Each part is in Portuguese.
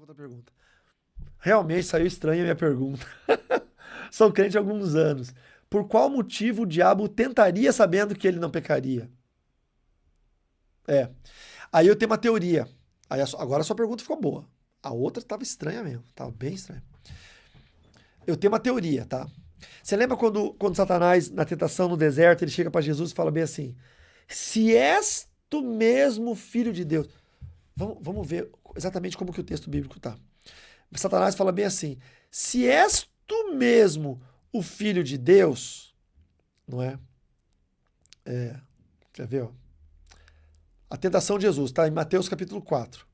com outra pergunta. Realmente saiu estranha a minha pergunta. Sou crente há alguns anos. Por qual motivo o diabo tentaria sabendo que ele não pecaria? É. Aí eu tenho uma teoria. Agora a sua pergunta ficou boa. A outra estava estranha mesmo. Estava bem estranha. Eu tenho uma teoria, tá? Você lembra quando Satanás, na tentação no deserto, ele chega para Jesus e fala bem assim: Se és tu mesmo filho de Deus. Vamos ver exatamente como que o texto bíblico tá. Satanás fala bem assim: Se és tu mesmo o filho de Deus, não é? Quer ver, ó? A tentação de Jesus, tá? Em Mateus capítulo 4.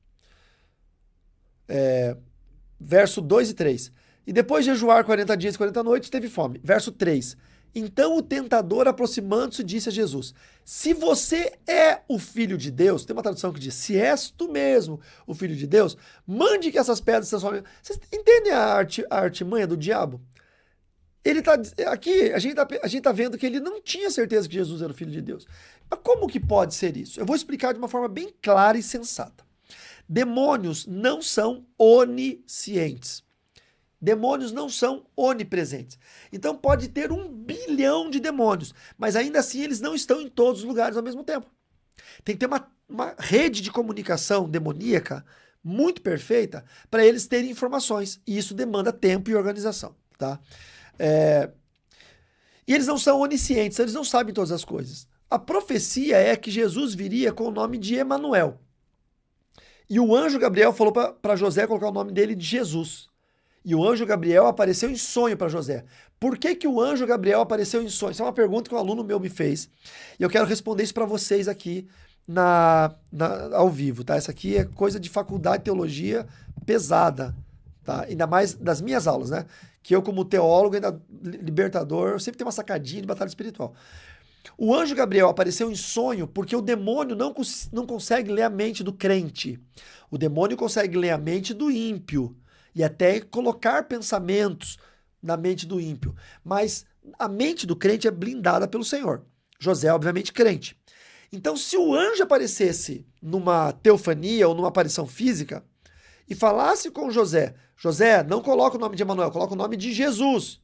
Verso 2 e 3. E depois de jejuar 40 dias e 40 noites, teve fome. Verso 3. Então o tentador, aproximando-se, disse a Jesus: Se você é o filho de Deus, tem uma tradução que diz: Se és tu mesmo o filho de Deus, mande que essas pedras se transformem. Vocês entendem a artimanha do diabo? Ele tá aqui, a gente tá vendo que ele não tinha certeza que Jesus era o filho de Deus. Mas como que pode ser isso? Eu vou explicar de uma forma bem clara e sensata. Demônios não são oniscientes. Demônios não são onipresentes. Então pode ter 1 bilhão de demônios, mas ainda assim eles não estão em todos os lugares ao mesmo tempo. Tem que ter uma rede de comunicação demoníaca muito perfeita para eles terem informações. E isso demanda tempo e organização, tá? E eles não são oniscientes, eles não sabem todas as coisas. A profecia é que Jesus viria com o nome de Emanuel. E o anjo Gabriel falou para José colocar o nome dele de Jesus. E o anjo Gabriel apareceu em sonho para José. Por que que o anjo Gabriel apareceu em sonho? Isso é uma pergunta que um aluno meu me fez. E eu quero responder isso para vocês aqui ao vivo, tá? Essa aqui é coisa de faculdade de teologia pesada, tá? Ainda mais das minhas aulas, né? Que eu, como teólogo, ainda libertador, eu sempre tenho uma sacadinha de batalha espiritual. O anjo Gabriel apareceu em sonho porque o demônio não consegue ler a mente do crente. O demônio consegue ler a mente do ímpio e até colocar pensamentos na mente do ímpio. Mas a mente do crente é blindada pelo Senhor. José, obviamente, crente. Então, se o anjo aparecesse numa teofania ou numa aparição física e falasse com José: José, não coloca o nome de Emanuel, coloca o nome de Jesus.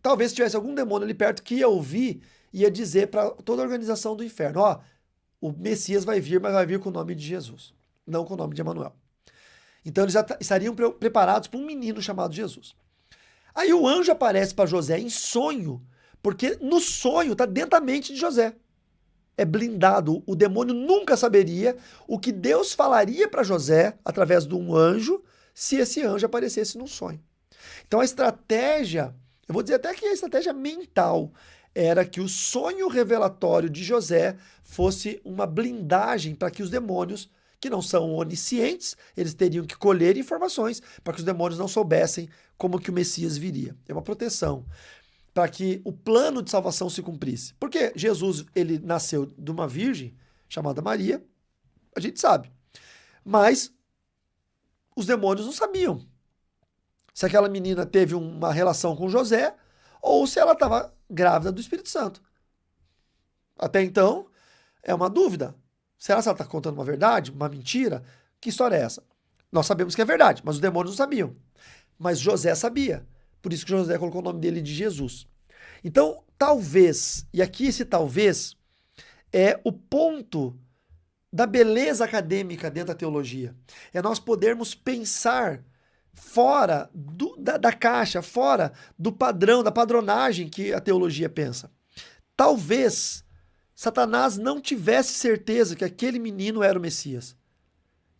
Talvez tivesse algum demônio ali perto que ia ouvir e ia dizer para toda a organização do inferno: ó, o Messias vai vir, mas vai vir com o nome de Jesus, não com o nome de Emanuel. Então eles já estariam preparados para um menino chamado Jesus. Aí o anjo aparece para José em sonho, porque no sonho está dentro da mente de José. É blindado. O demônio nunca saberia o que Deus falaria para José através de um anjo se esse anjo aparecesse num sonho. Então a estratégia, eu vou dizer até que a estratégia mental era que o sonho revelatório de José fosse uma blindagem para que os demônios, que não são oniscientes, eles teriam que colher informações para que os demônios não soubessem como que o Messias viria. É uma proteção para que o plano de salvação se cumprisse. Porque Jesus, ele nasceu de uma virgem chamada Maria, a gente sabe. Mas os demônios não sabiam se aquela menina teve uma relação com José ou se ela estava grávida do Espírito Santo. Até então, é uma dúvida. Será que ela está contando uma verdade, uma mentira? Que história é essa? Nós sabemos que é verdade, mas os demônios não sabiam. Mas José sabia. Por isso que José colocou o nome dele de Jesus. Então, talvez, e aqui esse talvez é o ponto da beleza acadêmica dentro da teologia. É nós podermos pensar fora da caixa, fora do padrão, da padronagem que a teologia pensa. Talvez Satanás não tivesse certeza que aquele menino era o Messias,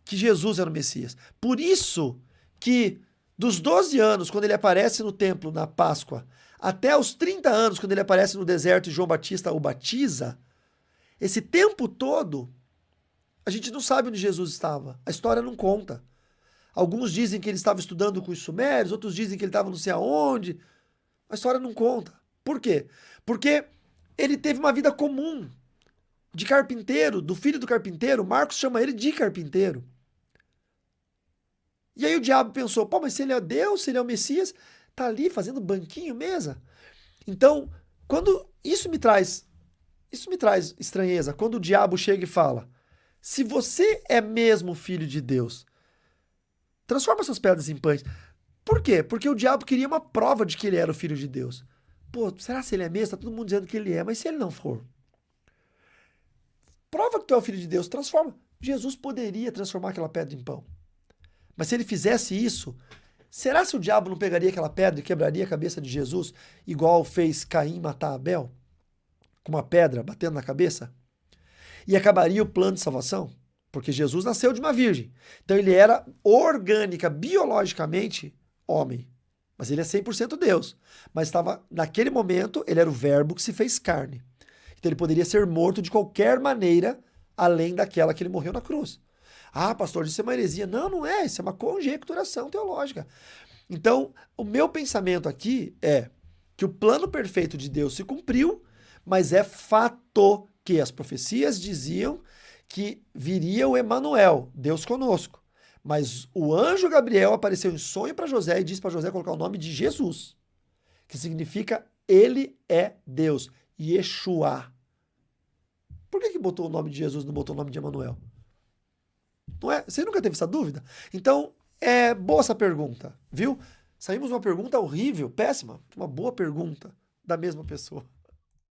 que Jesus era o Messias. Por isso que dos 12 anos, quando ele aparece no templo na Páscoa, até os 30 anos, quando ele aparece no deserto e João Batista o batiza, esse tempo todo, a gente não sabe onde Jesus estava. A história não conta. Alguns dizem que ele estava estudando com os sumérios, outros dizem que ele estava não sei aonde. A história não conta. Por quê? Porque ele teve uma vida comum de carpinteiro, do filho do carpinteiro. Marcos chama ele de carpinteiro. E aí o diabo pensou: pô, mas se ele é Deus, se ele é o Messias, tá ali fazendo banquinho, mesa. Então, quando isso me traz estranheza, quando o diabo chega e fala: se você é mesmo filho de Deus, Transforma essas pedras em pães. Por quê? Porque o diabo queria uma prova de que ele era o filho de Deus. Pô, será que ele é mesmo? Tá todo mundo dizendo que ele é, mas se ele não for? Prova que tu é o filho de Deus, transforma. Jesus poderia transformar aquela pedra em pão. Mas se ele fizesse isso, será se o diabo não pegaria aquela pedra e quebraria a cabeça de Jesus, igual fez Caim matar Abel? Com uma pedra batendo na cabeça? E acabaria o plano de salvação? Porque Jesus nasceu de uma virgem. Então ele era orgânica, biologicamente, homem. Mas ele é 100% Deus. Mas estava, naquele momento, ele era o verbo que se fez carne. Então ele poderia ser morto de qualquer maneira, além daquela que ele morreu na cruz. Ah, pastor, isso é uma heresia. Não, não é. Isso é uma conjecturação teológica. Então, o meu pensamento aqui é que o plano perfeito de Deus se cumpriu, mas é fato que as profecias diziam que viria o Emanuel, Deus conosco. Mas o anjo Gabriel apareceu em sonho para José e disse para José colocar o nome de Jesus, que significa ele é Deus, Yeshua. Por que botou o nome de Jesus e não botou o nome de Emanuel? Não é? Você nunca teve essa dúvida? Então, é boa essa pergunta, viu? Saímos uma pergunta horrível, péssima, uma boa pergunta da mesma pessoa.